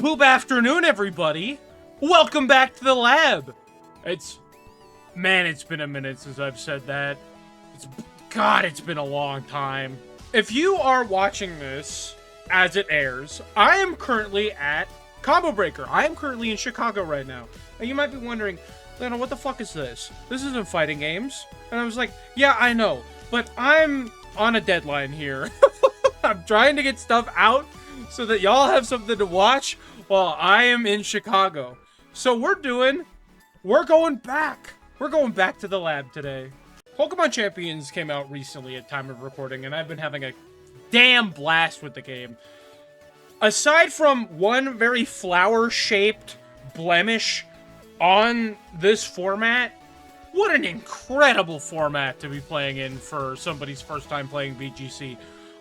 Boop afternoon, everybody. Welcome back to the lab. Man, it's been a minute since I've said that. It's been a long time. If you are watching this as it airs, I am currently at Combo Breaker. I am currently in Chicago right now. And you might be wondering, Leona, what the fuck is this? This isn't fighting games. And I was like, yeah, I know, but I'm on a deadline here. I'm trying to get stuff out so that y'all have something to watch while I am in Chicago. So we're going back. We're going back to the lab today. Pokemon Champions came out recently at time of recording, and I've been having a damn blast with the game. Aside from one very flower-shaped blemish on this format, what an incredible format to be playing in for somebody's first time playing VGC.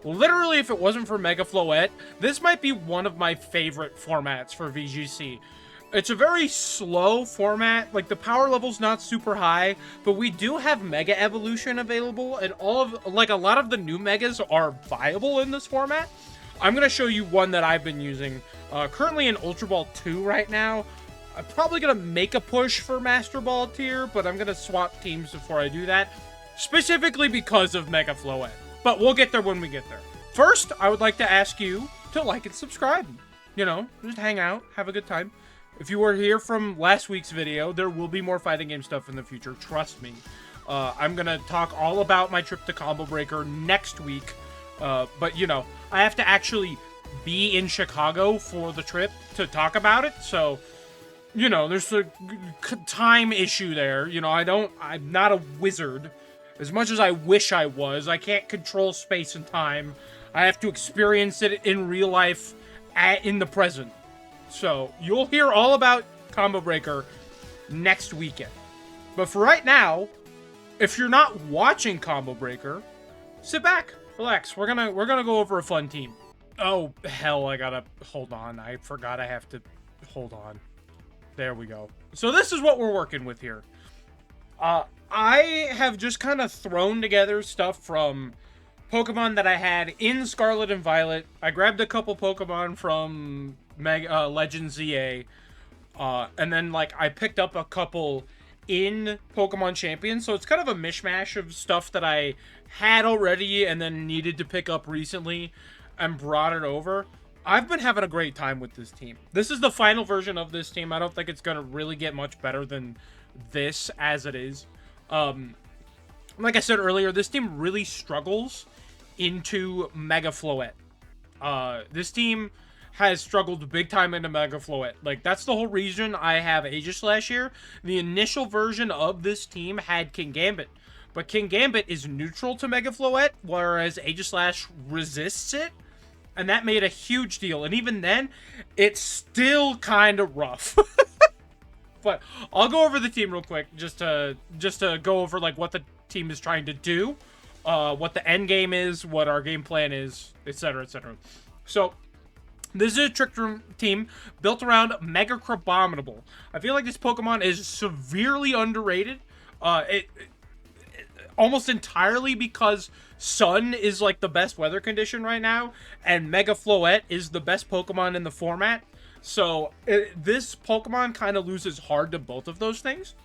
Literally, if it wasn't for Mega Floette, this might be one of my favorite formats for VGC. It's a very slow format, like the power level's not super high, but we do have Mega Evolution available, and a lot of the new Megas are viable in this format. I'm gonna show you one that I've been using, currently in Ultra Ball 2 right now. I'm probably gonna make a push for Master Ball tier, but I'm gonna swap teams before I do that, specifically because of Mega Floette. But we'll get there when we get there. First, I would like to ask you to like and subscribe. You know, just hang out, have a good time. If you were here from last week's video, there will be more fighting game stuff in the future, trust me. I'm gonna talk all about my trip to Combo Breaker next week. But, you know, I have to actually be in Chicago for the trip to talk about it, so, you know, there's a time issue there. You know, I'm not a wizard. As much as I wish I was, I can't control space and time. I have to experience it in real life in the present. So, you'll hear all about Combo Breaker next weekend. But for right now, if you're not watching Combo Breaker, sit back, relax. We're gonna go over a fun team. Oh, hell, I gotta hold on. I forgot I have to hold on. There we go. So this is what we're working with here. I have just kind of thrown together stuff from Pokemon that I had in Scarlet and Violet. I grabbed a couple Pokemon from Legends ZA, and then, like, I picked up a couple in Pokemon Champions, so it's kind of a mishmash of stuff that I had already and then needed to pick up recently and brought it over. I've been having a great time with this team. This is the final version of this team. I don't think it's going to really get much better than this as it is. Like I said earlier, this team really struggles into Mega Floette. This team has struggled big time into Mega Floette. Like, that's the whole reason I have Aegislash here. The initial version of this team had King Gambit, but King Gambit is neutral to Mega Floette, whereas Aegislash resists it, and that made a huge deal. And even then, it's still kind of rough. But I'll go over the team real quick, just to go over, like, what the team is trying to do, what the end game is, what our game plan is, etc., etc. So, this is a Trick Room team built around Mega Crabominable. I feel like this Pokemon is severely underrated, almost entirely because Sun is, like, the best weather condition right now, and Mega Floette is the best Pokemon in the format. So, this Pokemon kind of loses hard to both of those things.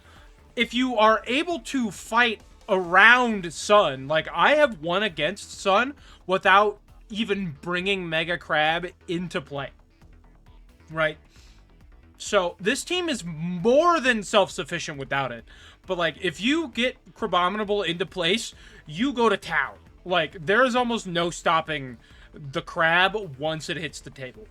If you are able to fight around Sun, like, I have won against Sun without even bringing Mega Crab into play. Right? So, this team is more than self-sufficient without it. But, like, if you get Crabominable into place, you go to town. Like, there is almost no stopping the Crab once it hits the table.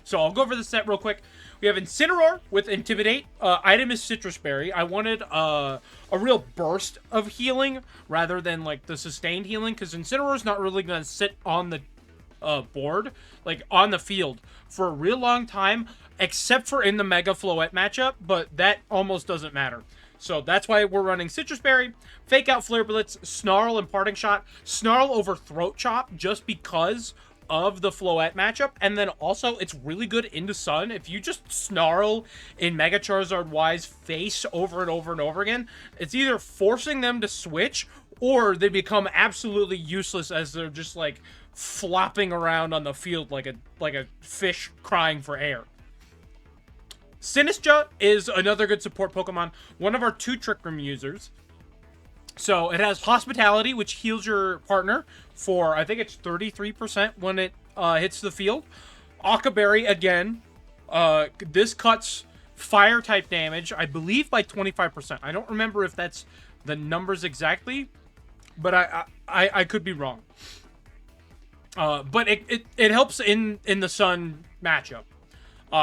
So I'll go over the set real quick. We have Incineroar with Intimidate. Item is Citrus Berry. I wanted a real burst of healing rather than, like, the sustained healing, because Incineroar is not really going to sit on the board, like, on the field for a real long time, except for in the Mega Floette matchup, but that almost doesn't matter. So that's why we're running Citrus Berry, Fake Out Flare Blitz, Snarl, and Parting Shot. Snarl over Throat Chop just because of the Floette matchup, and then also it's really good into Sun. If you just snarl in Mega Charizard Y's face over and over and over again, it's either forcing them to switch, or they become absolutely useless as they're just like flopping around on the field like a fish crying for air. Sinistcha is another good support Pokemon, one of our 2 Trick Room users. So it has Hospitality, which heals your partner for, I think it's 33% when it hits the field. Akaberry, again, this cuts Fire-type damage, I believe, by 25%. I don't remember if that's the numbers exactly, but I could be wrong. But it helps in the Sun matchup.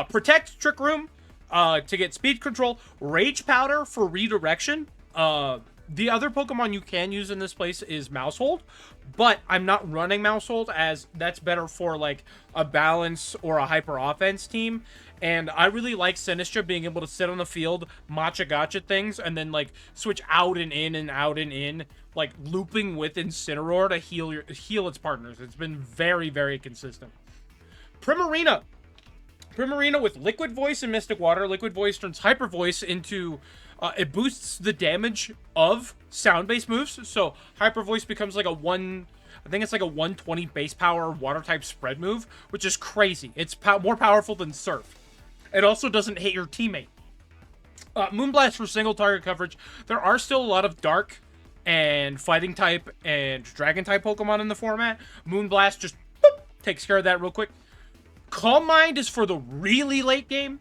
Protect, Trick Room, to get speed control. Rage Powder for redirection. The other Pokemon you can use in this place is Mousehold, but I'm not running Mousehold as that's better for like a balance or a hyper offense team. And I really like Sinistcha being able to sit on the field, matcha gotcha things, and then like switch out and in and out and in, like looping with Incineroar to heal its partners. It's been very, very consistent. Primarina with Liquid Voice and Mystic Water. Liquid Voice turns Hyper Voice into... it boosts the damage of sound-based moves, so Hyper Voice becomes like a I think it's like a 120 base power water-type spread move, which is crazy. It's more powerful than Surf. It also doesn't hit your teammate. Moonblast for single target coverage. There are still a lot of Dark and Fighting-type and Dragon-type Pokemon in the format. Moonblast just boop, takes care of that real quick. Calm Mind is for the really late game.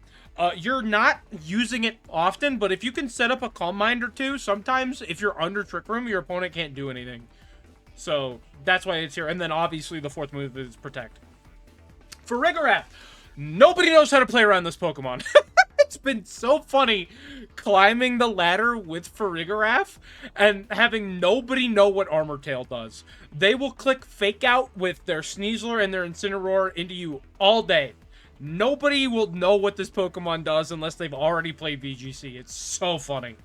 You're not using it often, but if you can set up a Calm Mind or two, sometimes if you're under Trick Room, your opponent can't do anything. So that's why it's here. And then obviously the 4th move is Protect. For Farigiraf, nobody knows how to play around this Pokemon. It's been so funny climbing the ladder with Farigiraf and having nobody know what Armor Tail does. They will click Fake Out with their Sneasler and their Incineroar into you all day. Nobody will know what this Pokemon does unless they've already played VGC. It's so funny.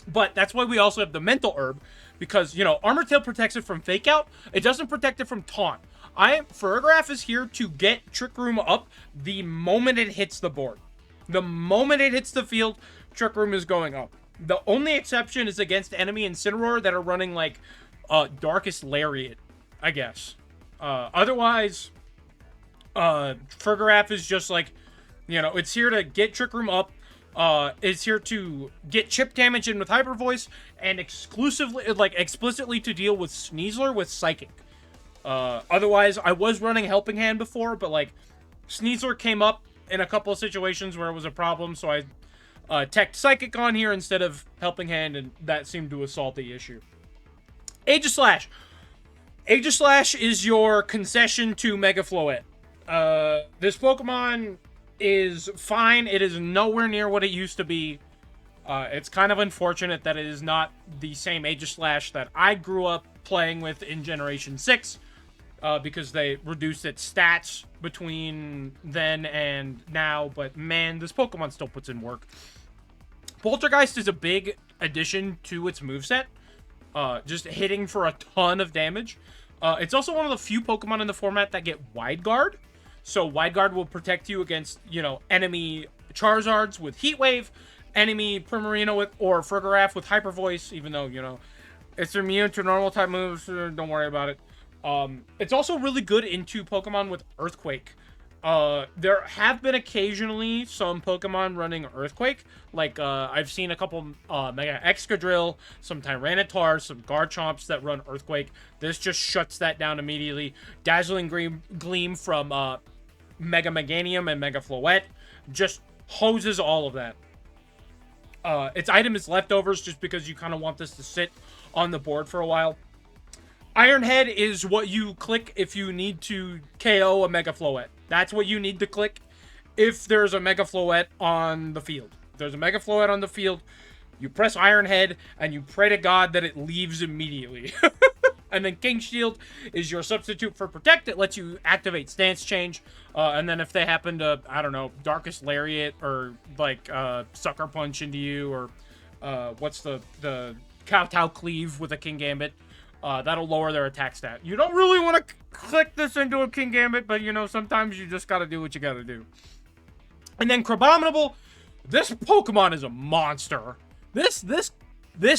But that's why we also have the Mental Herb, because, you know, Armor Tail protects it from Fake Out. It doesn't protect it from Taunt. Farigiraf is here to get Trick Room up the moment it hits the board. The moment it hits the field, Trick Room is going up. The only exception is against enemy Incineroar that are running, like, Darkest Lariat, I guess. Otherwise... Farigiraf is just like, you know, it's here to get Trick Room up, it's here to get chip damage in with Hyper Voice, and explicitly to deal with Sneasler with Psychic. Otherwise, I was running Helping Hand before, but like, Sneasler came up in a couple of situations where it was a problem, so I teched Psychic on here instead of Helping Hand, and that seemed to solve the issue. Aegislash. Aegislash is your concession to Mega Floette. This Pokemon is fine. It is nowhere near what it used to be. It's kind of unfortunate that it is not the same Aegislash that I grew up playing with in Generation 6, because they reduced its stats between then and now, but man, this Pokemon still puts in work. Poltergeist is a big addition to its moveset, just hitting for a ton of damage. It's also one of the few Pokemon in the format that get Wide Guard. So Wide Guard will protect you against, you know, enemy Charizards with Heat Wave, enemy Primarina with, or Farigiraf with Hyper Voice, even though, you know, it's immune to normal type moves, don't worry about it. It's also really good into Pokemon with Earthquake. There have been occasionally some Pokemon running Earthquake, like I've seen a couple Mega Excadrill, some Tyranitar, some Garchomps that run Earthquake. This just shuts that down immediately. Dazzling Gleam from Mega Meganium and Mega Floette just hoses all of that. Its item is Leftovers, just because you kind of want this to sit on the board for a while. Iron Head is what you click if you need to KO a Mega Floette. That's what you need to click if there's a Mega Floette on the field. If there's a Mega Floette on the field, you press Iron Head, and you pray to God that it leaves immediately. And then King Shield is your substitute for Protect. It lets you activate Stance Change. And then if they happen to, I don't know, Darkest Lariat, or like Sucker Punch into you, or what's the Kowtow Cleave with a King Gambit, That'll lower their attack stat. You don't really want to click this into a King Gambit, but, you know, sometimes you just gotta do what you gotta do. And then Crabominable, this Pokemon is a monster. This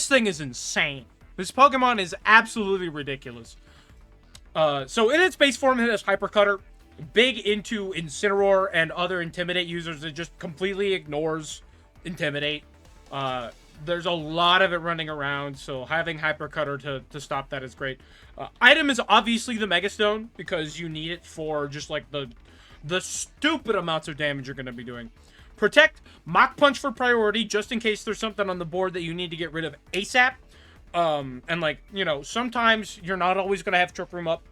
thing is insane. This Pokemon is absolutely ridiculous. So in its base form, it has Hyper Cutter, big into Incineroar and other Intimidate users. It just completely ignores Intimidate. There's a lot of it running around, so having Hyper Cutter to stop that is great. Item is obviously the Mega Stone, because you need it for just like the stupid amounts of damage you're going to be doing. Protect, Mach Punch for priority, just in case there's something on the board that you need to get rid of ASAP. And like, you know, sometimes you're not always going to have Trick Room up.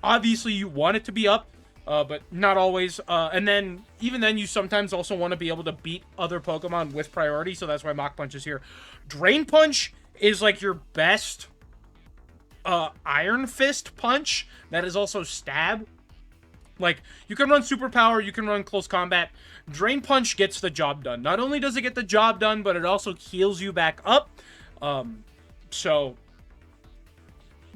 Obviously, you want it to be up, but not always. And then, even then, you sometimes also want to be able to beat other Pokemon with priority, so that's why Mach Punch is here. Drain Punch is like your best Iron Fist punch. That is also Stab. Like, you can run Superpower, you can run Close Combat. Drain Punch gets the job done. Not only does it get the job done, but it also heals you back up. So,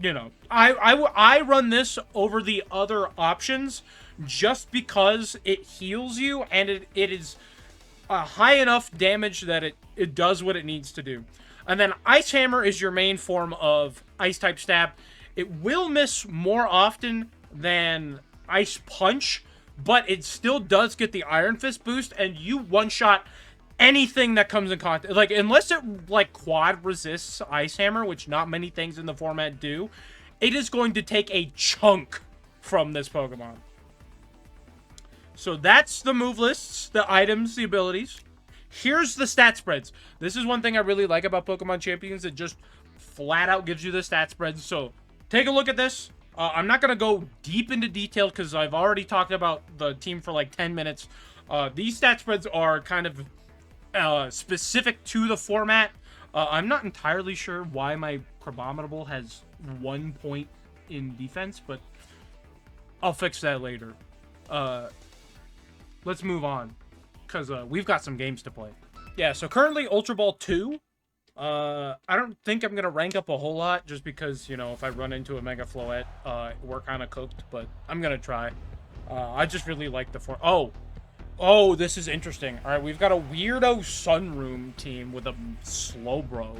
you know, I run this over the other options just because it heals you, and it is high enough damage that it does what it needs to do. And then Ice Hammer is your main form of Ice-type stab. It will miss more often than Ice Punch, but it still does get the Iron Fist boost, and you one-shot anything that comes in contact. Like, unless it, like, quad resists Ice Hammer, which not many things in the format do, it is going to take a chunk from this Pokemon. So that's the move lists, the items, the abilities. Here's the stat spreads. This is one thing I really like about Pokemon Champions. It just flat out gives you the stat spreads. So take a look at this. I'm not going to go deep into detail because I've already talked about the team for like 10 minutes. These stat spreads are kind of specific to the format. I'm not entirely sure why my Crabominable has 1 point in defense, but I'll fix that later. Let's move on, because we've got some games to play. Yeah, so currently Ultra Ball 2. I don't think I'm going to rank up a whole lot, just because, you know, if I run into a Mega Floette, we're kind of cooked, but I'm going to try. I just really like the form. Oh, this is interesting. All right, we've got a weirdo Sunroom team with a Slowbro.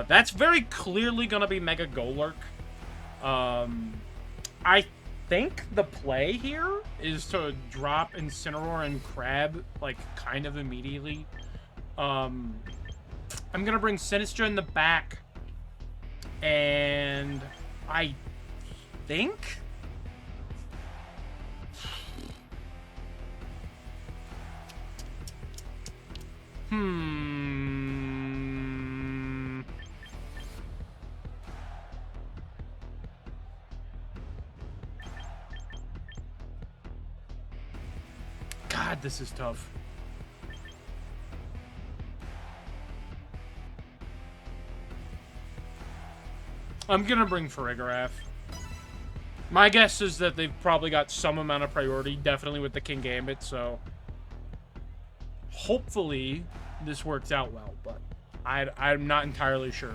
That's very clearly going to be Mega Golurk. I think the play here is to drop Incineroar and Crab, like, kind of immediately. I'm going to bring Sinistra in the back. And I think... God, this is tough. I'm gonna bring Farigiraf. My guess is that they've probably got some amount of priority, definitely with the King Gambit, so... hopefully this works out well, but I'm not entirely sure.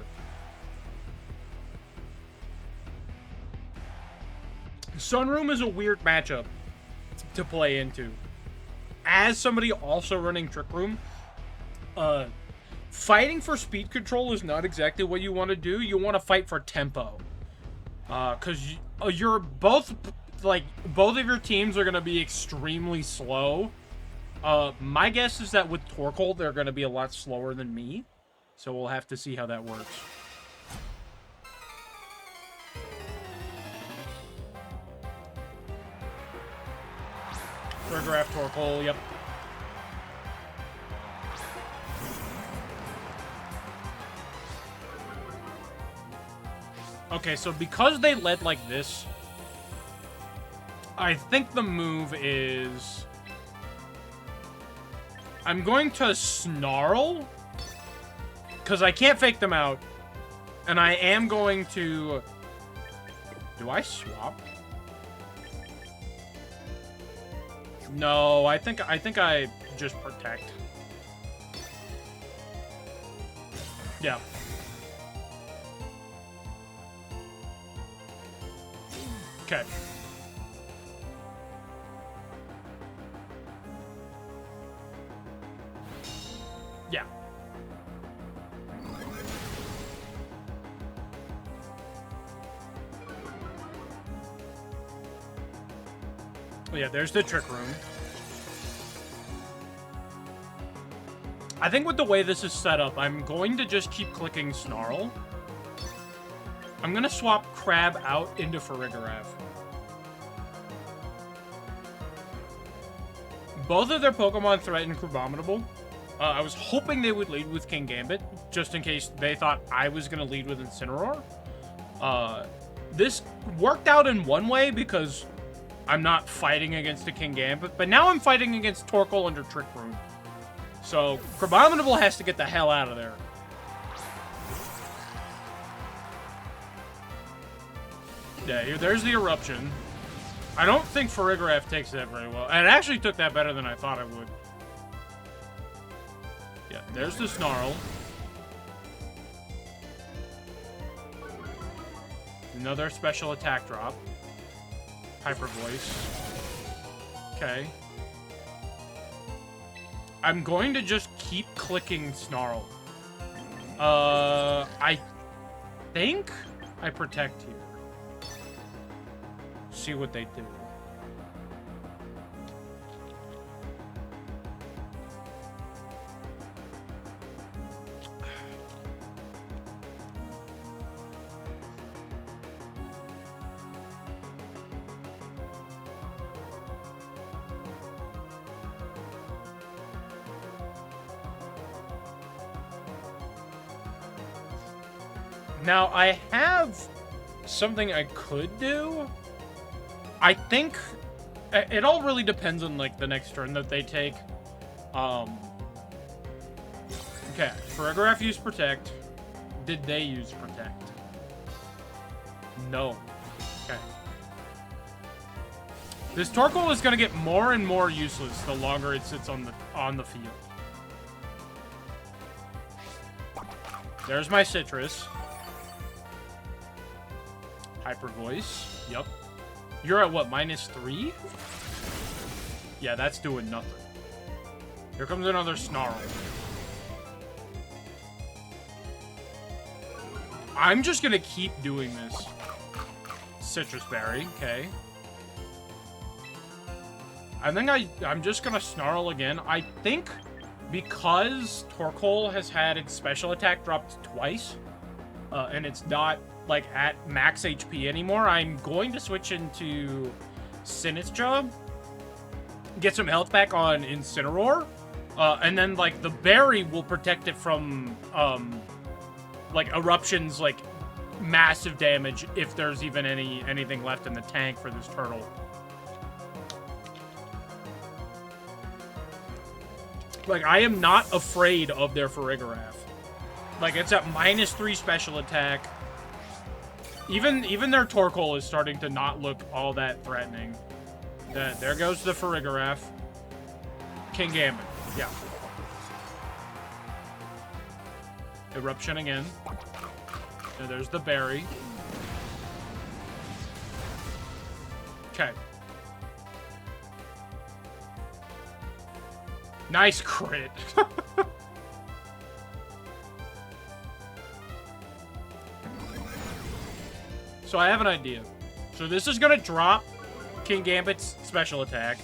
Sunroom is a weird matchup to play into. As somebody also running Trick Room, fighting for speed control is not exactly what you want to do. You want to fight for tempo. Because you're both, like, both of your teams are going to be extremely slow. My guess is that with Torkoal, they're going to be a lot slower than me. So we'll have to see how that works. Farigiraf, Torkoal, yep. Okay, so because they led like this, I think the move is... I'm going to Snarl, because I can't fake them out, and I am going to... Do I swap? No, I think I just protect. Yeah. Okay. Yeah. Yeah, there's the trick room. I think with the way this is set up, I'm going to just keep clicking Snarl. I'm going to swap Crab out into Farigiraf. Both of their Pokemon threaten Crabominable. I was hoping they would lead with King Gambit, just in case they thought I was going to lead with Incineroar. This worked out in one way because I'm not fighting against a King Gambit, but now I'm fighting against Torkoal under Trick Room. So, Crabominable has to get the hell out of there. Yeah, there's the Eruption. I don't think Farigiraf takes that very well. And it actually took that better than I thought it would. Yeah, there's the Snarl. Another special attack drop. Hyper Voice. Okay. I'm going to just keep clicking Snarl. I think I protect here. See what they do. Now, I have something I could do. I think it all really depends on, like, the next turn that they take. Okay, Farigiraf used Protect. Did they use Protect? No. Okay. This Torkoal is going to get more and more useless the longer it sits on the field. There's my Citrus. Hyper Voice. Yep. You're at what, -3? Yeah, that's doing nothing. Here comes another Snarl. I'm just gonna keep doing this. Citrus Berry, okay. I think I'm just gonna Snarl again. I think because Torkoal has had its special attack dropped twice, and it's not like at max HP anymore, I'm going to switch into Sinistcha, get some health back on Incineroar, and then like the berry will protect it from like Eruption's like massive damage if there's even anything left in the tank for this turtle. Like, I am not afraid of their Farigiraf. Like, it's at -3 special attack. Even their Torkoal is starting to not look all that threatening. There goes the Farigiraf. King Gambit. Yeah. Eruption again. And there's the berry. Okay. Nice crit. So I have an idea. So this is gonna drop King Gambit's special attack.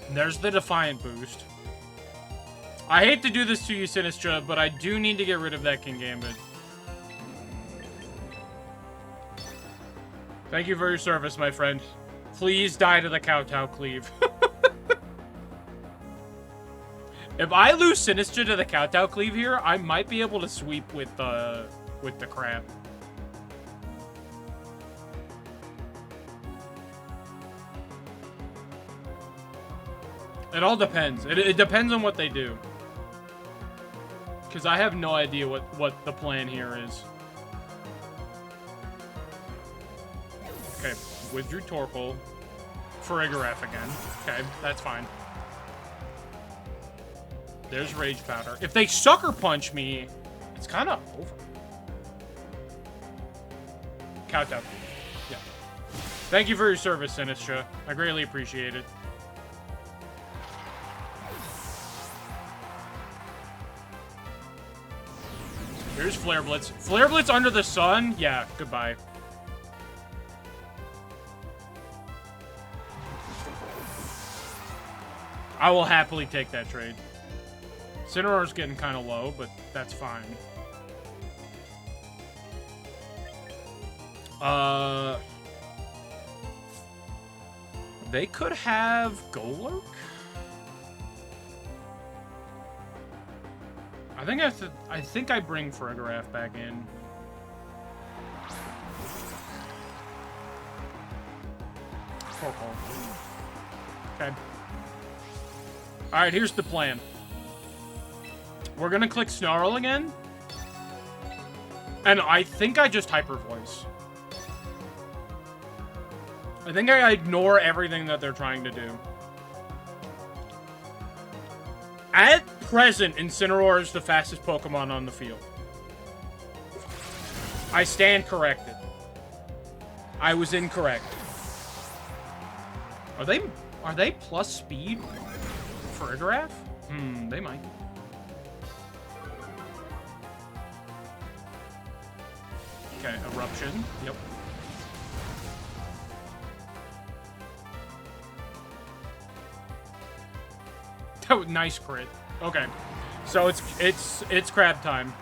And there's the Defiant boost. I hate to do this to you, Sinistcha, but I do need to get rid of that King Gambit. Thank you for your service, my friend. Please die to the Kowtow Cleave. If I lose Sinistcha to the Kowtow Cleave here, I might be able to sweep with the crab. It all depends. It depends on what they do. Because I have no idea what the plan here is. Okay, withdrew Torkoal. Farigiraf again. Okay, that's fine. There's Rage Powder. If they Sucker Punch me, it's kind of over. Kowtow. Yeah. Thank you for your service, Sinistra. I greatly appreciate it. Here's Flare Blitz. Flare Blitz under the sun? Yeah, goodbye. I will happily take that trade. Incineroar's getting kind of low, but that's fine. They could have Golurk? I think I bring Farigiraf back in. Okay. Alright, here's the plan. We're gonna click Snarl again. And I think I just Hyper Voice. I think I ignore everything that they're trying to do. At present, Incineroar is the fastest Pokemon on the field. I stand corrected. I was incorrect. Are they plus speed for Farigiraf? They might. Okay, Eruption. Yep. Oh, nice crit. Okay. So it's crab time.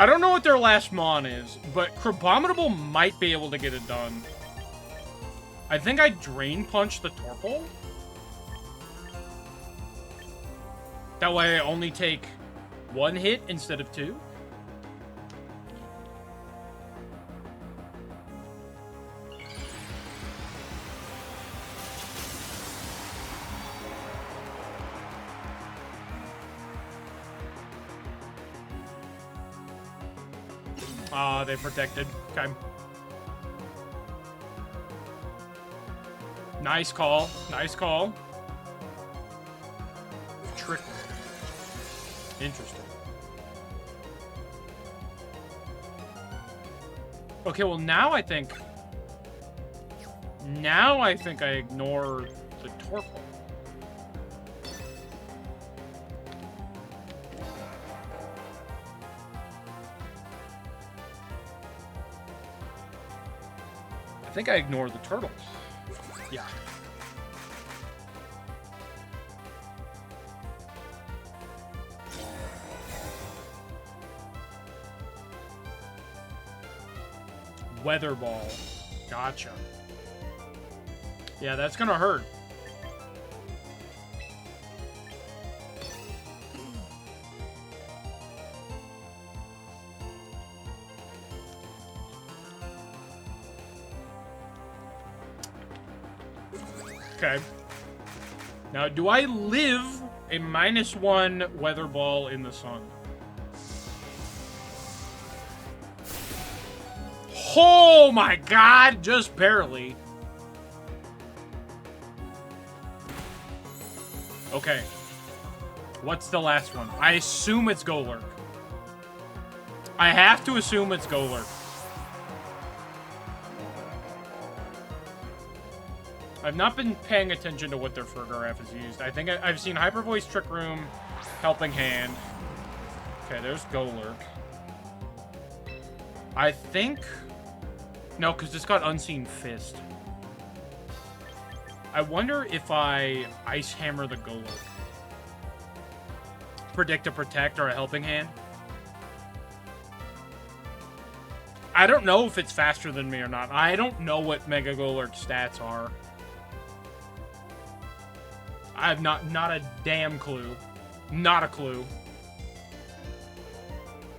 I don't know what their last mon is, but Crabominable might be able to get it done. I think I Drain Punch the Torpal. That way I only take one hit instead of two. They protected. Okay. Nice call. Nice call. Trick. Interesting. Okay, well now I think I ignore the Torpal. I think I ignore the turtle. Yeah. Weather Ball. Gotcha. Yeah, that's gonna hurt. Okay. Now, do I live a -1 Weather Ball in the sun? Oh my god! Just barely. Okay. What's the last one? I assume it's Golurk. I have to assume it's Golurk. I've not been paying attention to what their Farigiraf has used. I think I've seen Hyper Voice, Trick Room, Helping Hand. Okay, there's Golurk. I think... No, because it's got Unseen Fist. I wonder if I Ice Hammer the Golurk. Predict a Protect or a Helping Hand. I don't know if it's faster than me or not. I don't know what Mega Golurk's stats are. I have not a damn clue. Not a clue.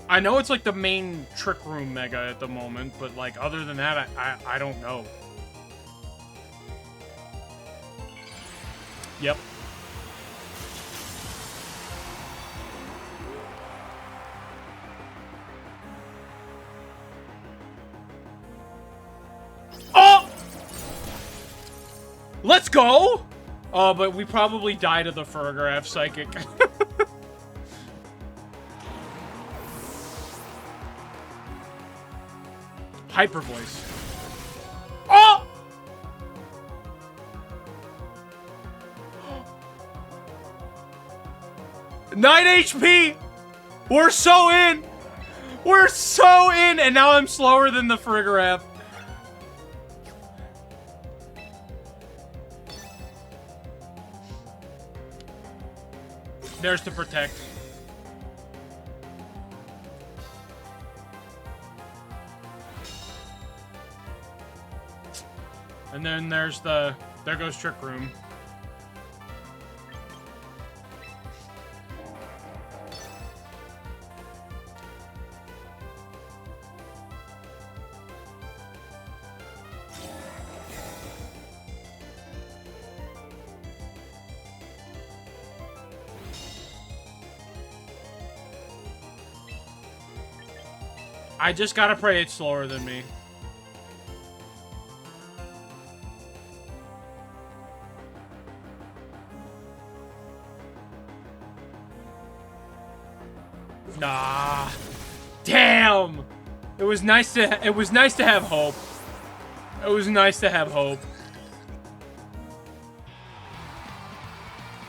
I know it's like the main Trick Room Mega at the moment, but like other than that, I don't know. Yep. Oh! Let's go! Oh, but we probably died of the Farigiraf Psychic. Hyper voice. Oh! Nine HP! We're so in! We're so in! And now I'm slower than the Frigoraph. There's to protect. And then there's the... There goes Trick Room. I just gotta pray it's slower than me. Nah. Damn. It was nice to have hope. It was nice to have hope.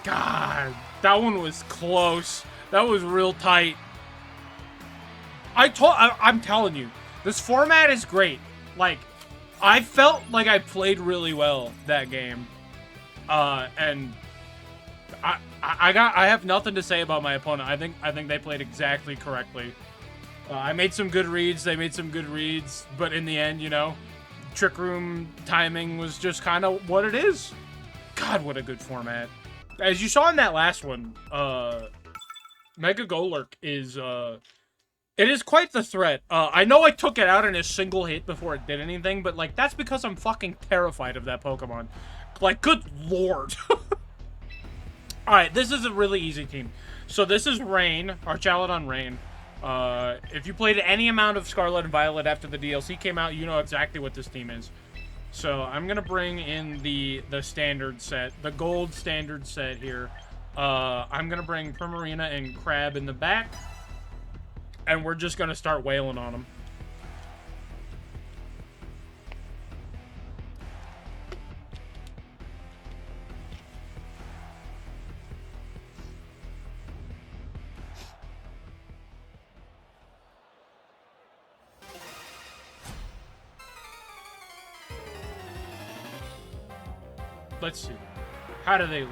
God, that one was close. That was real tight. I'm telling you, this format is great. Like, I felt like I played really well that game. And I have nothing to say about my opponent. I think they played exactly correctly. I made some good reads, they made some good reads, but in the end, you know, Trick Room timing was just kind of what it is. God, what a good format. As you saw in that last one, Mega Golurk is, it is quite the threat. I know I took it out in a single hit before it did anything, but, like, that's because I'm fucking terrified of that Pokemon. Like, good lord. Alright, this is a really easy team. So this is Rain, Archaludon Rain. If you played any amount of Scarlet and Violet after the DLC came out, you know exactly what this team is. So I'm gonna bring in the standard set, the gold standard set here. I'm gonna bring Primarina and Crab in the back. And we're just gonna start wailing on them. Let's see. How do they leave?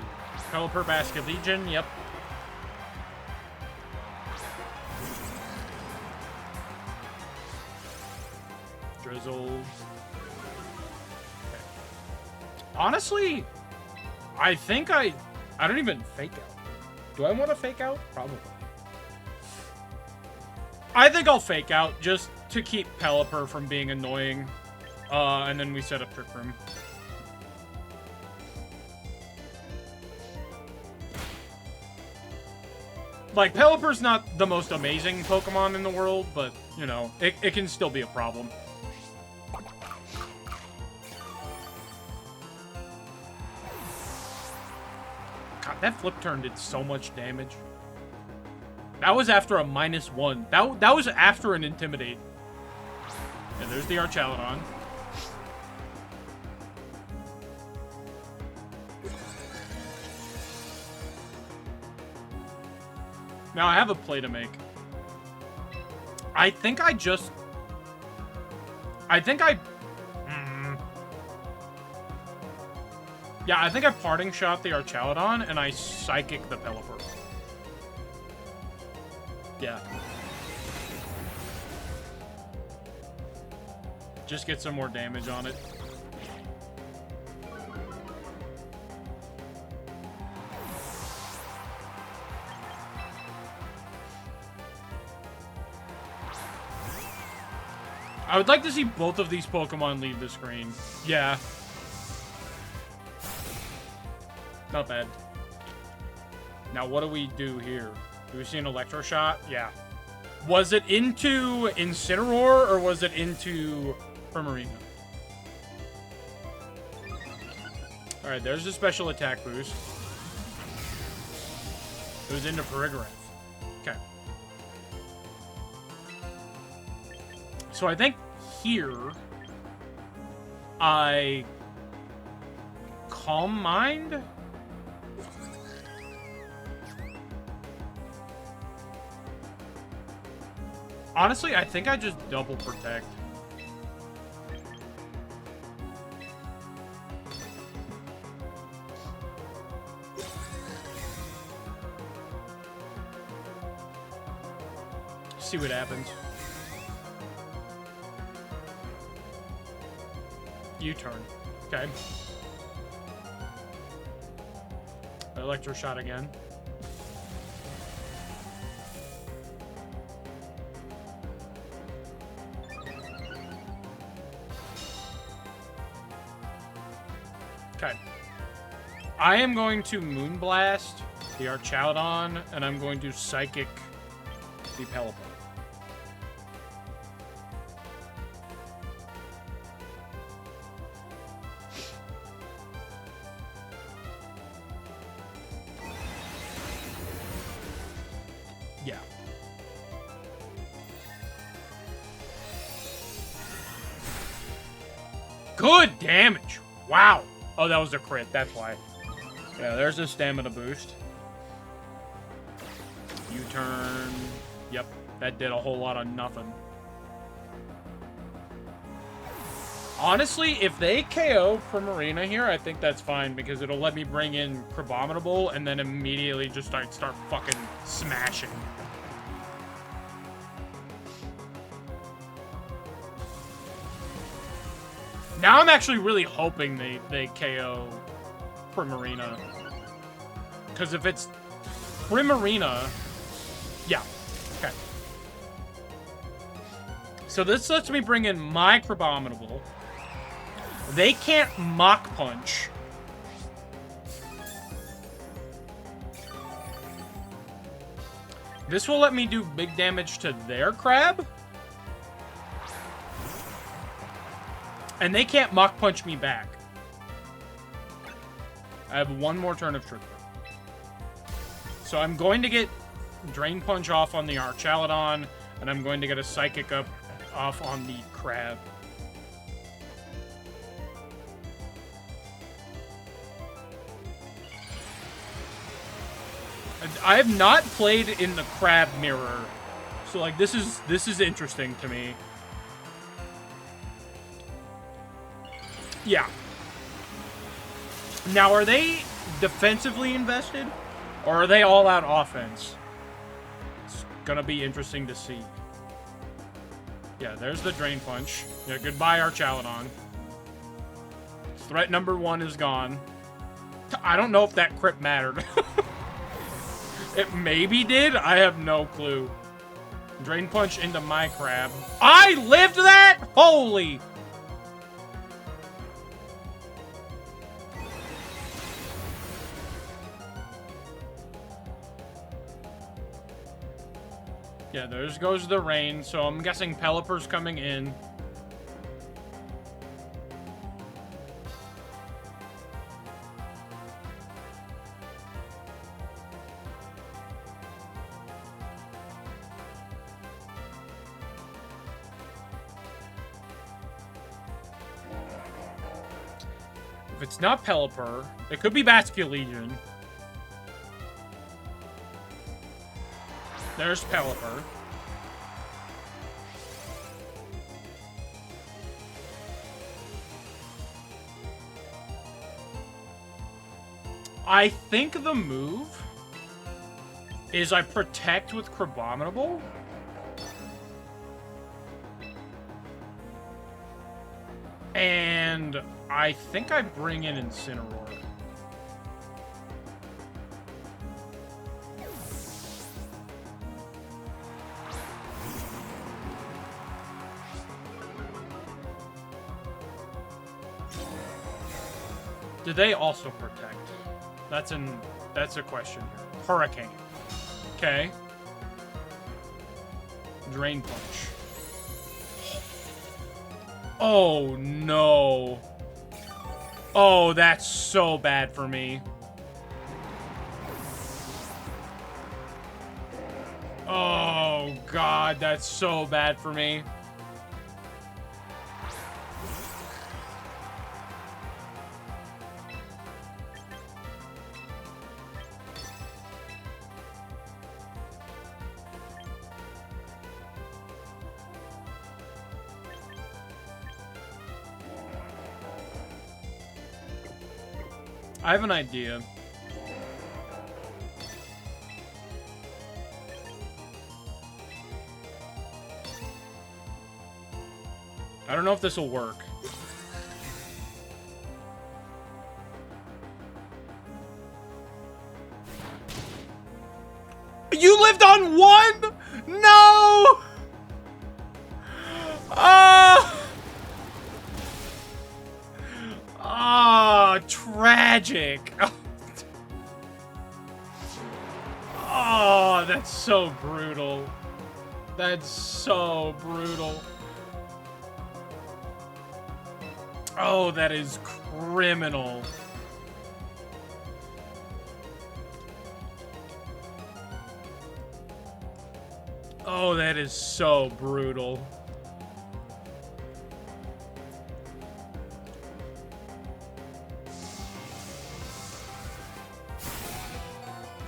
Pelipper, Basket Legion, yep. Drizzle. Okay. Honestly, I think I don't even fake out. Do I want to fake out? Probably. I think I'll fake out just to keep Pelipper from being annoying. And then we set up Trick Room. Like, Pelipper's not the most amazing Pokemon in the world, but, you know, it can still be a problem. God, that Flip Turn did so much damage. That was after a -1. That was after an Intimidate. And there's the Archaludon. Now, I have a play to make. I think I... Yeah, I think I Parting Shot the Archaludon, and I Psychic the Pelipper. Yeah. Just get some more damage on it. I would like to see both of these Pokemon leave the screen. Yeah. Not bad. Now, what do we do here? Do we see an Electro Shot? Yeah. Was it into Incineroar, or was it into Primarina? Alright, there's a special attack boost. It was into Frigoraph. Okay. So I think here, I Calm Mind? Honestly, I think I just double protect. See what happens. U-turn. Okay. Electro shot again. Okay. I am going to Moonblast the Archaludon, and I'm going to Psychic the Pelipper. Yeah. Good damage. Wow. Oh, that was a crit. That's why. Yeah, there's a stamina boost. U-turn. Yep, that did a whole lot of nothing. Honestly, if they KO Primarina here, I think that's fine because it'll let me bring in Crabominable and then immediately just start fucking smashing. Now I'm actually really hoping they KO Primarina. Because if it's Primarina... Yeah. Okay. So this lets me bring in my Crabominable. They can't Mach Punch. This will let me do big damage to their Crab. And they can't Mach Punch me back. I have one more turn of Trigger. So I'm going to get Drain Punch off on the Archaludon, and I'm going to get a Psychic up off on the Crab. I have not played in the Crab Mirror, so like this is interesting to me. Yeah. Now, are they defensively invested, or are they all out offense? It's gonna be interesting to see. Yeah, there's the Drain Punch. Yeah, goodbye, Archaludon. Threat number 1 is gone. I don't know if that crit mattered. It maybe did. I have no clue. Drain Punch into my Crab. I lived that? Holy... Yeah, there goes the rain, so I'm guessing Pelipper's coming in. If it's not Pelipper, it could be Basculegion. There's Pelipper. I think the move is I protect with Crabominable. And I think I bring in Incineroar. Do they also protect? That's a question here. Hurricane. Okay. Drain Punch. Oh no. Oh, that's so bad for me. Oh god, that's so bad for me. I have an idea. I don't know if this will work. You lived on one? No! Oh, tragic. Oh, that's so brutal. That's so brutal. Oh, that is criminal. Oh, that is so brutal.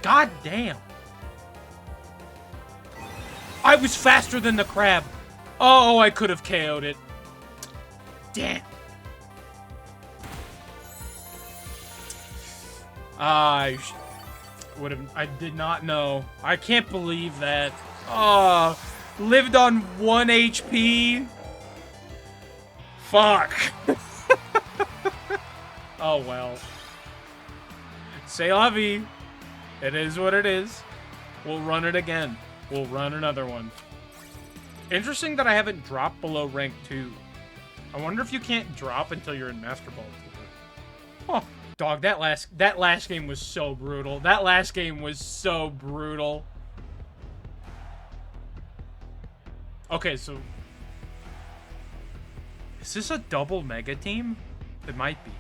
God damn. I was faster than the crab. Oh, I could have KO'd it. Damn. I did not know. I can't believe that. Oh, lived on 1 HP. Fuck. Oh, well. C'est la vie. It is what it is. We'll run it again. We'll run another one. Interesting that I haven't dropped below rank 2. I wonder if you can't drop until you're in Master Ball. Oh, dog, that last game was so brutal. That last game was so brutal. Okay, so is this a double mega team? It might be.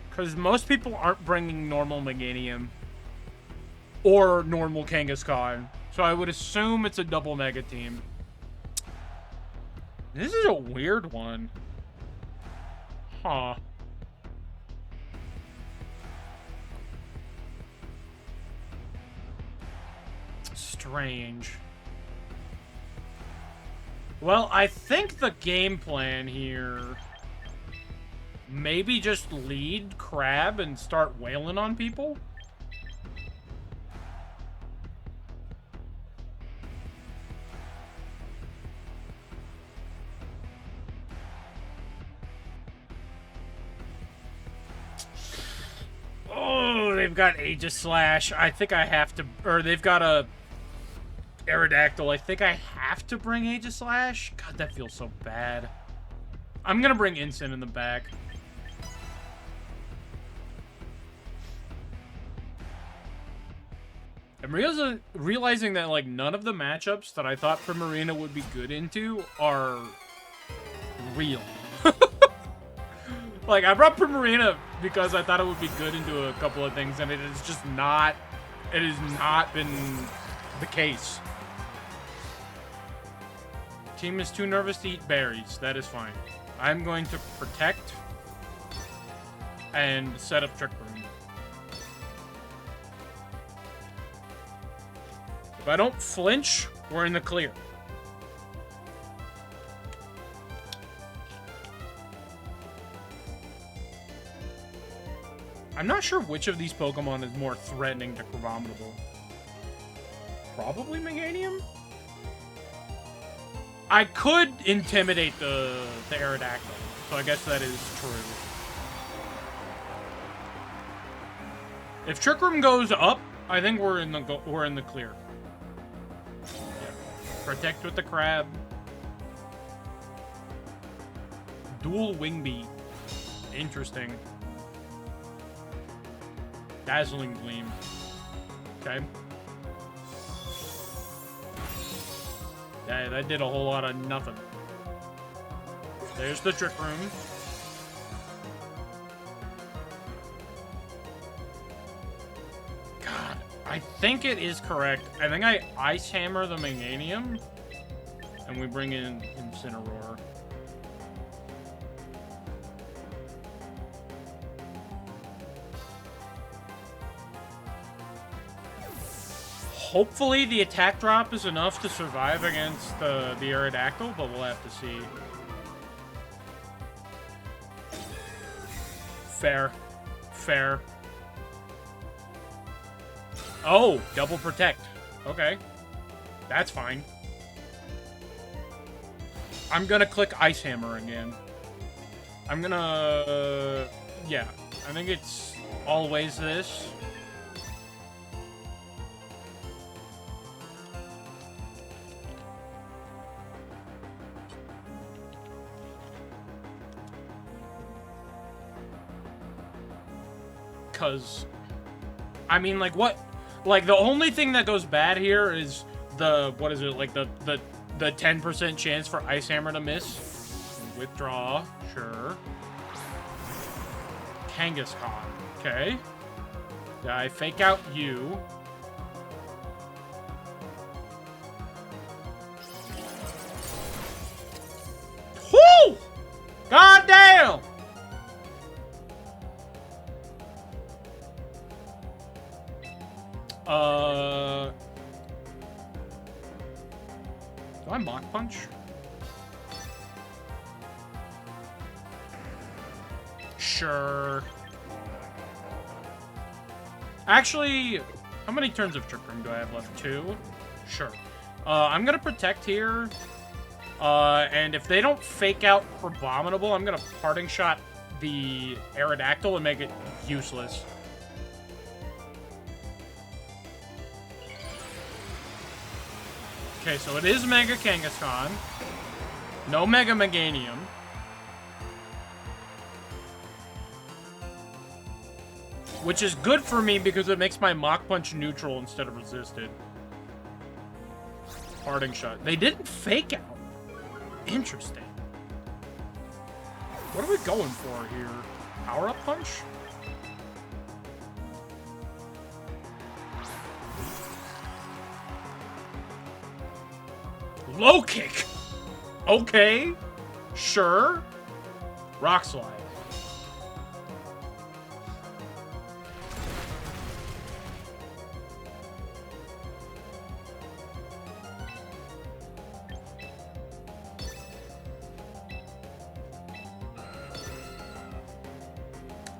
Because most people aren't bringing normal Meganium or normal Kangaskhan. So I would assume it's a double mega team. This is a weird one. Huh. Strange. Well, I think the game plan here... maybe just lead Crab and start wailing on people? Oh, they've got Aegislash. I think I have to... or they've got a... Aerodactyl. I think I have to bring Aegislash. God, that feels so bad. I'm gonna bring Incin in the back. I'm realizing that, like, none of the matchups that I thought Primarina would be good into are real. Like, I brought Primarina because I thought it would be good into a couple of things, and it is just not... it has not been the case. Team is too nervous to eat berries. That is fine. I'm going to protect and set up Trick Room. If I don't flinch, we're in the clear. I'm not sure which of these Pokemon is more threatening to Crabominable. Probably Meganium? I could intimidate the Aerodactyl, so I guess that is true. If Trick Room goes up, I think we're in the clear. Yeah. Protect with the Crab. Dual Wing Beat. Interesting. Dazzling Gleam. Okay. Yeah, that did a whole lot of nothing. There's the Trick Room. God, I think it is correct. I think I Ice Hammer the Meganium, and we bring in Incineroar. Hopefully the attack drop is enough to survive against the Aerodactyl, but we'll have to see. Fair. fair. Oh, double protect. Okay. That's fine. I'm gonna click Ice Hammer again. I'm gonna... yeah. I think it's always this. Because... I mean, like, what... like, the only thing that goes bad here is the... what is it? Like, the 10% chance for Ice Hammer to miss. Withdraw. Sure. Kangaskhan. Okay. Did I fake out you? Whoo! God damn! Do I Mach Punch? Sure. Actually, how many turns of Trick Room do I have left? 2? Sure. I'm gonna protect here. And if they don't fake out Crabominable, I'm gonna Parting Shot the Aerodactyl and make it useless. Okay, so it is Mega Kangaskhan. No Mega Meganium. Which is good for me because it makes my Mach Punch neutral instead of resisted. Parting Shot. They didn't fake out. Interesting. What are we going for here? Power Up Punch? Low Kick! Okay. Sure. Rock Slide.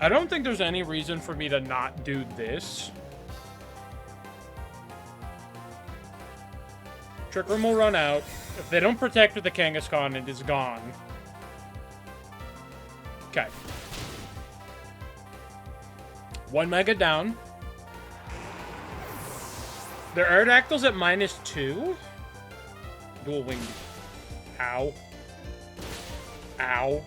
I don't think there's any reason for me to not do this. Trick Room will run out. If they don't protect with the Kangaskhan, it is gone. Okay. 1 Mega down. Their Aerodactyl's at -2. Dual Wing. Ow. Ow.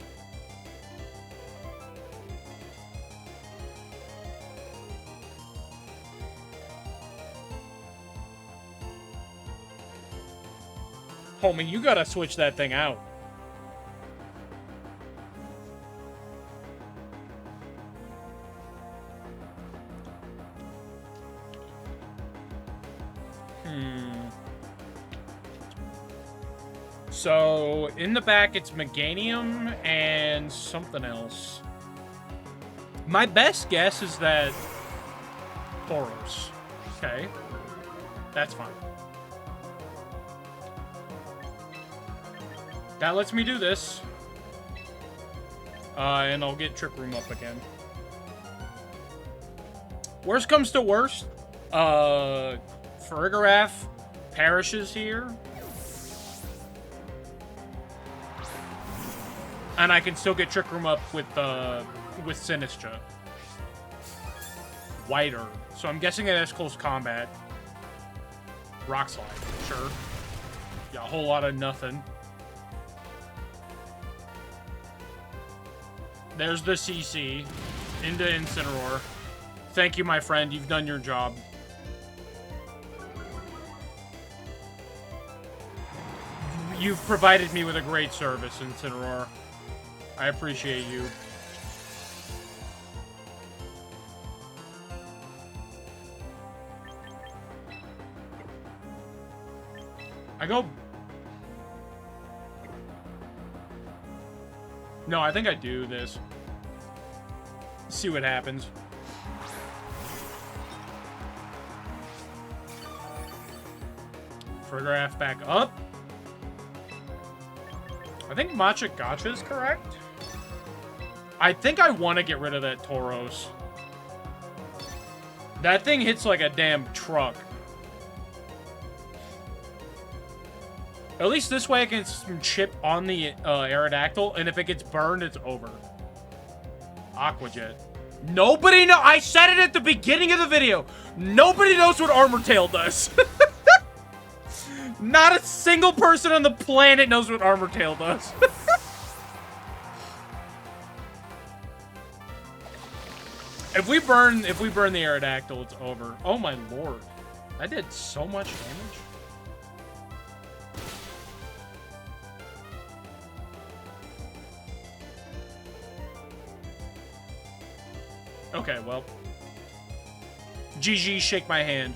Homie, you gotta switch that thing out. So, in the back, it's Meganium and something else. My best guess is that Tauros. Okay. That's fine. That lets me do this. And I'll get Trick Room up again. Worst comes to worst, Farigiraf perishes here. And I can still get Trick Room up with Sinistra. Whiter. So I'm guessing it has close combat. Rock Slide, sure. Yeah, a whole lot of nothing. There's the CC into Incineroar. Thank you, my friend. You've done your job. You've provided me with a great service, Incineroar. I appreciate you. I go... No, I think I do this. See what happens. Farigiraf back up. I think Macha Gotcha is correct. I think I want to get rid of that Tauros. That thing hits like a damn truck. At least this way I can chip on the Aerodactyl, and if it gets burned, it's over. Aquajet. Nobody know. I said it at the beginning of the video. Nobody knows what Armor Tail does. Not a single person on the planet knows what Armor Tail does. If we burn the Aerodactyl, it's over. Oh my lord. That did so much damage. Okay, well. GG, shake my hand.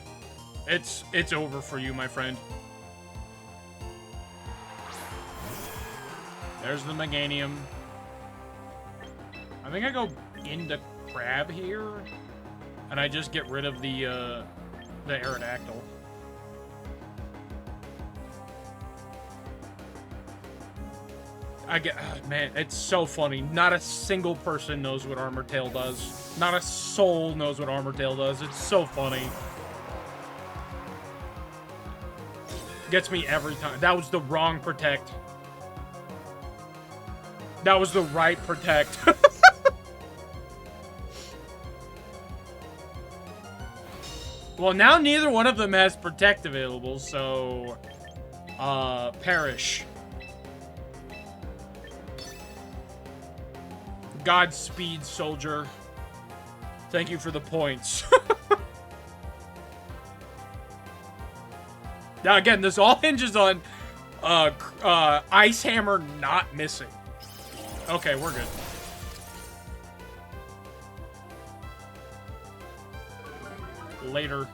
It's over for you, my friend. There's the Meganium. I think I go into Crab here, and I just get rid of the Aerodactyl. Man, it's so funny. Not a single person knows what Armor Tail does. Not a soul knows what Armor Tail does. It's so funny. Gets me every time. That was the wrong Protect. That was the right Protect. Well, now neither one of them has Protect available, so... perish. Godspeed, soldier. Thank you for the points. Now, again, this all hinges on, Ice Hammer not missing. Okay, we're good. Later.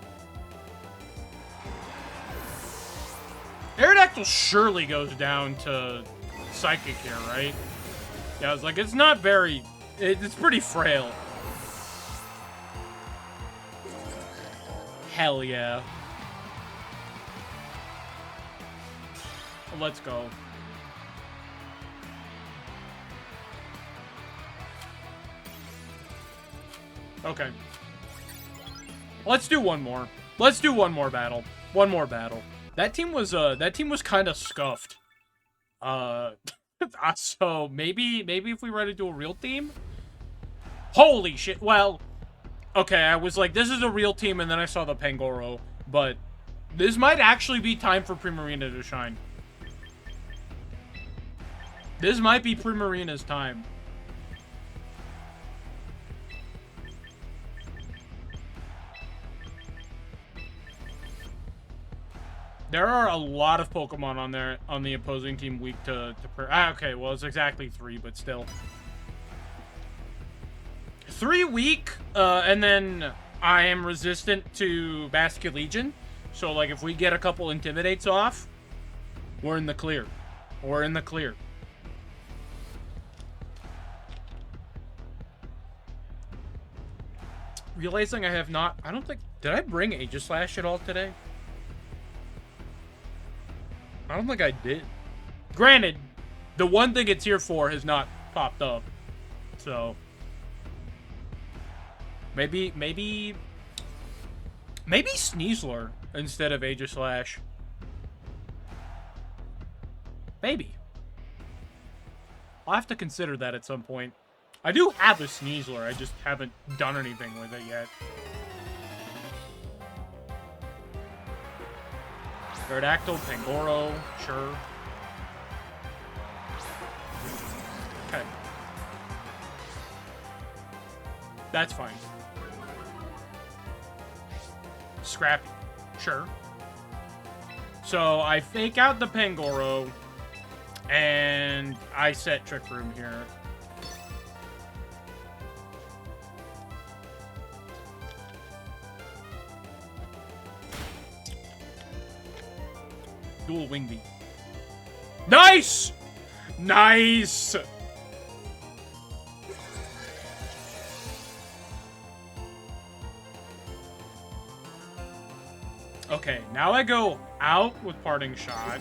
Aerodactyl surely goes down to Psychic here, right? Yeah, I was like, it's not very... It's pretty frail. Hell yeah. Let's go. Okay. Let's do one more. Let's do one more battle. One more battle. That team was kind of scuffed. So maybe if we run into a real team? Holy shit. Well, okay, I was like, this is a real team, and then I saw the Pangoro, but this might actually be time for Primarina to shine. This might be Primarina's time. There are a lot of Pokemon on there, on the opposing team weak to okay, well, it's exactly 3, but still. 3 weak, and then I am resistant to Basculegion. So, like, if we get a couple Intimidates off, we're in the clear. We're in the clear. Realizing I have not... I don't think... Did I bring Aegislash at all today? I don't think I did. Granted, the one thing it's here for has not popped up. So... Maybe Sneasler instead of Aegislash. Maybe. I'll have to consider that at some point. I do have a Sneasler, I just haven't done anything with it yet. Aerodactyl, Pangoro, sure. Okay. That's fine. Scrappy, sure. So I fake out the Pangoro, and I set Trick Room here. Dual Wing Beat. Nice! Nice! Okay, now I go out with Parting Shot,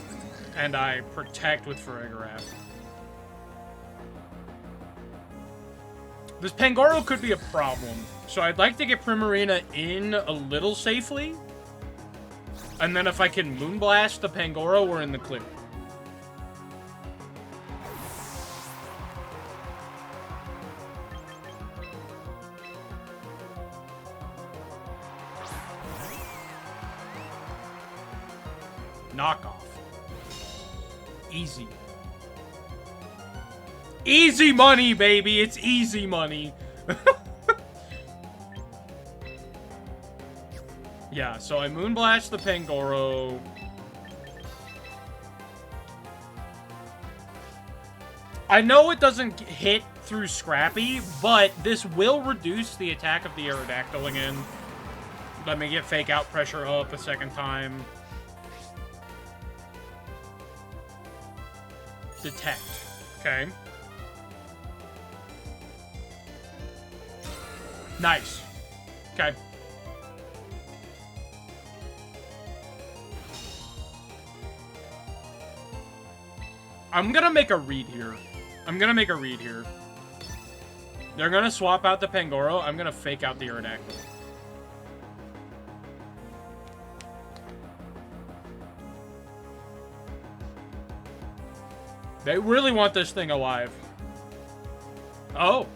and I protect with Farigiraf. This Pangoro could be a problem. So I'd like to get Primarina in a little safely. And then if I can Moonblast the Pangoro, we're in the clear. Knockoff. Easy. Easy money, baby! It's easy money. Yeah, so I Moonblast the Pangoro. I know it doesn't hit through Scrappy, but this will reduce the attack of the Aerodactyl again. Let me get Fake Out Pressure up a second time. Detect. Okay. Nice. Okay. I'm gonna make a read here. They're gonna swap out the Pangoro. I'm gonna Fake out the Aerodactyl. They really want this thing alive. Oh.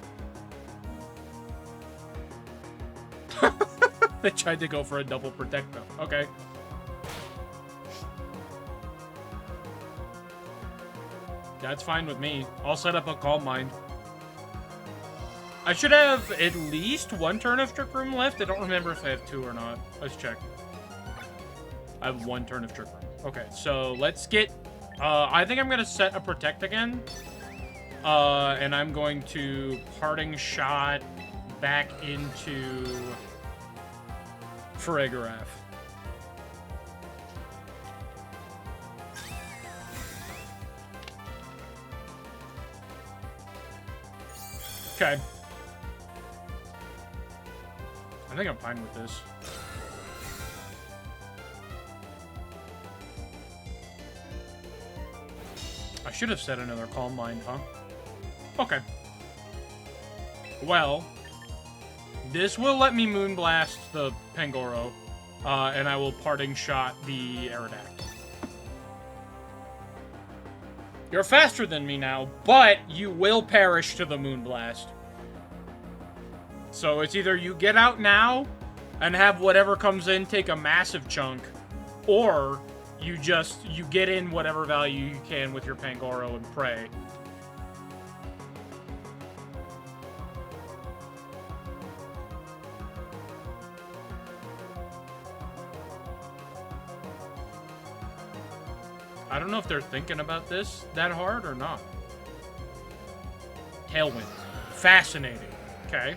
They tried to go for a double protect though. Okay. That's fine with me. I'll set up a Calm Mind. I should have at least one turn of Trick Room left. I don't remember if I have two or not. Let's check. I have one turn of Trick Room. Okay, so let's get... I think I'm going to set a Protect again. And I'm going to Parting Shot back into Farigiraf. Okay. I think I'm fine with this. I should have set another Calm Mind, huh? Okay. Well, this will let me Moonblast the Pangoro, and I will Parting Shot the Aerodactyl. You're faster than me now, but you will perish to the Moonblast. So it's either you get out now and have whatever comes in take a massive chunk, or you get in whatever value you can with your Pangoro and pray. I don't know if they're thinking about this that hard or not. Tailwind. Fascinating. Okay.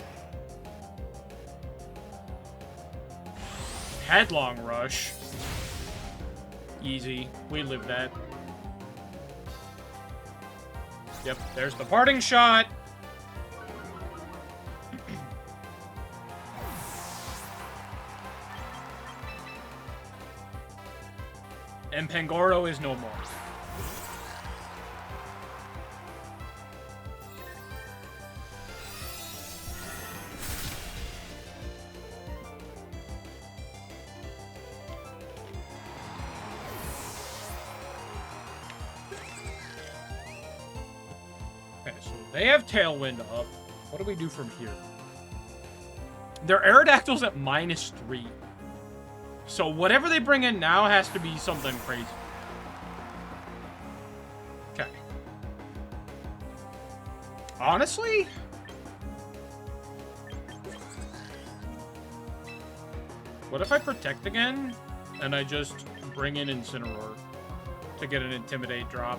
Headlong Rush. Easy. We live that. Yep, there's the Parting Shot. And Pangoro is no more. Okay, so they have Tailwind up. What do we do from here? Their Aerodactyl's at -3. So whatever they bring in now has to be something crazy. Okay. Honestly? What if I Protect again, and I just bring in Incineroar to get an Intimidate drop?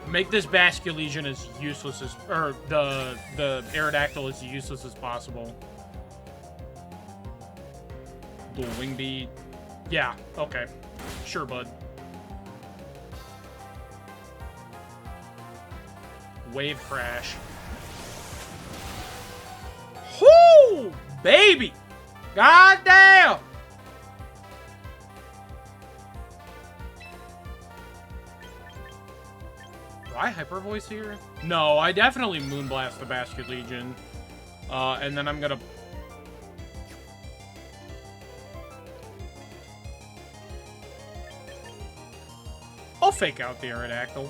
Make this Basculegion as useless as, or the Aerodactyl as useless as possible. Dual Wing Beat. Yeah, okay. Sure, bud. Wave Crash. Whoo! Baby! God damn! I Hyper Voice here? No, I definitely Moonblast the Basket Legion. And then I'm gonna... I'll fake out the Aerodactyl.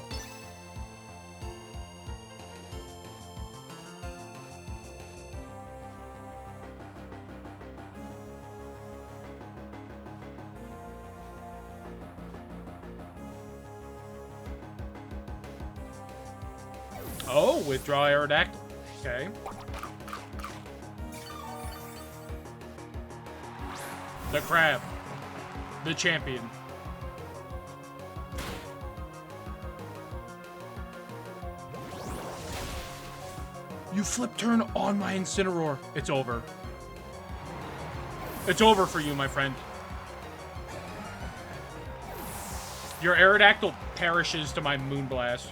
Oh, withdraw Aerodactyl. Okay. The crab. The champion. You flip turn on my Incineroar. It's over. It's over for you, my friend. Your Aerodactyl perishes to my Moonblast.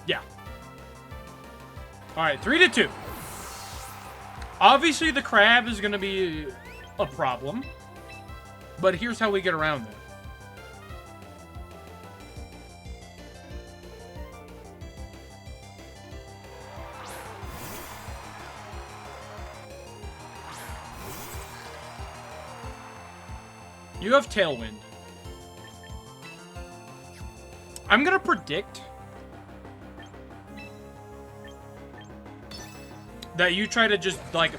Yeah. Alright, 3-2. Obviously, the crab is going to be a problem. But here's how we get around it. You have Tailwind. I'm going to predict that you try to just, like,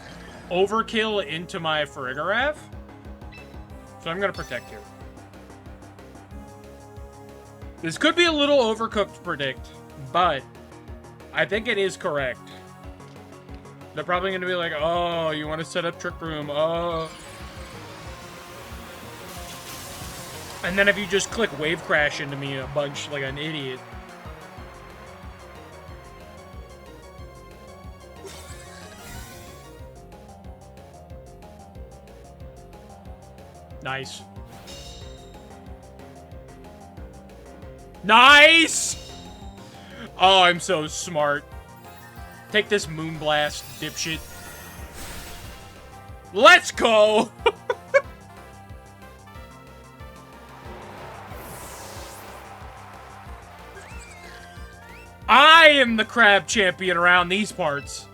overkill into my Farigiraf. So I'm going to protect you. This could be a little overcooked to predict, but I think it is correct. They're probably going to be like, oh, you want to set up Trick Room, oh. And then if you just click Wave Crash into me a bunch like an idiot. Nice. Nice! Oh, I'm so smart. Take this Moonblast, dipshit. Let's go! I am the crab champion around these parts.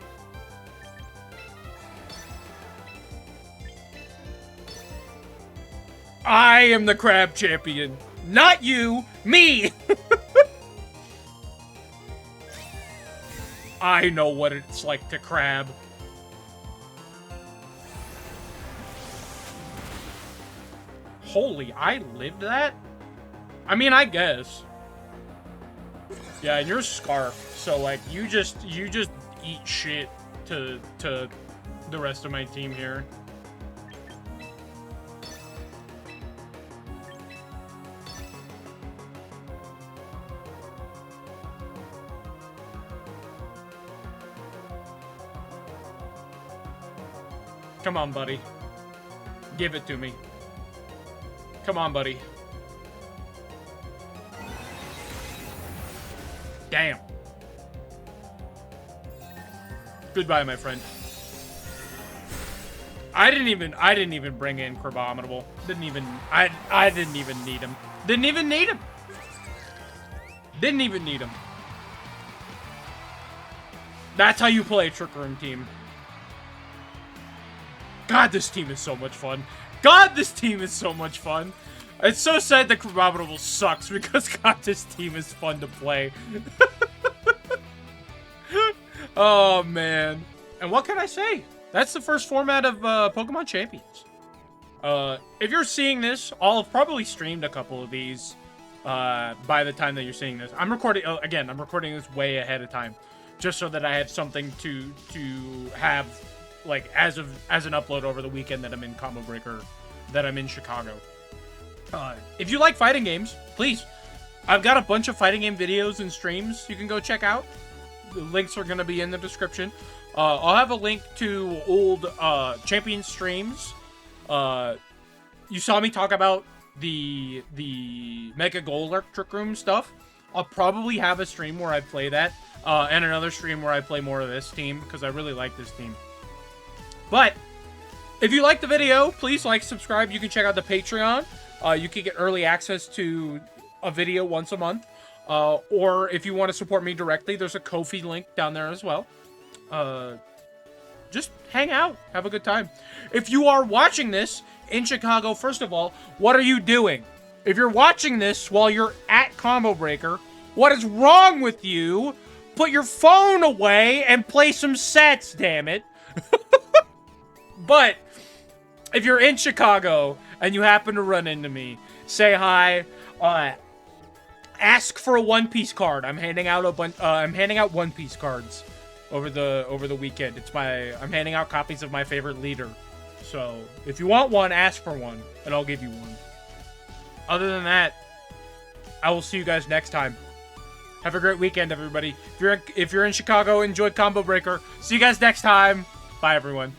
I am the crab champion. Not you, me! I know what it's like to crab. Holy, I lived that? I mean, I guess. Yeah, and you're Scarf, so like you just eat shit to the rest of my team here. Come on, buddy. Give it to me. Come on, buddy. Damn. Goodbye, my friend. I didn't even bring in crabominable. I didn't even need him. Didn't even need him. Didn't even need him. That's how you play a Trick Room team. God, this team is so much fun. God, this team is so much fun. It's so sad that Crabominable sucks because, God, this team is fun to play. Oh, man. And what can I say? That's the first format of Pokemon Champions. If you're seeing this, I'll have probably streamed a couple of these by the time that you're seeing this. I'm recording, again, I'm recording this way ahead of time, just so that I have something to have, like, as an upload over the weekend that I'm in Combo Breaker, that I'm in Chicago. If you like fighting games, please. I've got a bunch of fighting game videos and streams you can go check out. The links are going to be in the description. I'll have a link to old Champion streams. You saw me talk about the Mega Golurk Trick Room stuff. I'll probably have a stream where I play that, and another stream where I play more of this team, because I really like this team. But, if you like the video, please like, subscribe. You can check out the Patreon. You can get early access to a video once a month. Or if you want to support me directly, there's a Ko-fi link down there as well. Just hang out. Have a good time. If you are watching this in Chicago, first of all, what are you doing? If you're watching this while you're at Combo Breaker, what is wrong with you? Put your phone away and play some sets, damn it. But if you're in Chicago and you happen to run into me, say hi. Ask for a One Piece card. I'm handing out One Piece cards over the weekend. I'm handing out copies of my favorite leader. So if you want one, ask for one, and I'll give you one. Other than that, I will see you guys next time. Have a great weekend, everybody. If you're in Chicago, enjoy Combo Breaker. See you guys next time. Bye, everyone.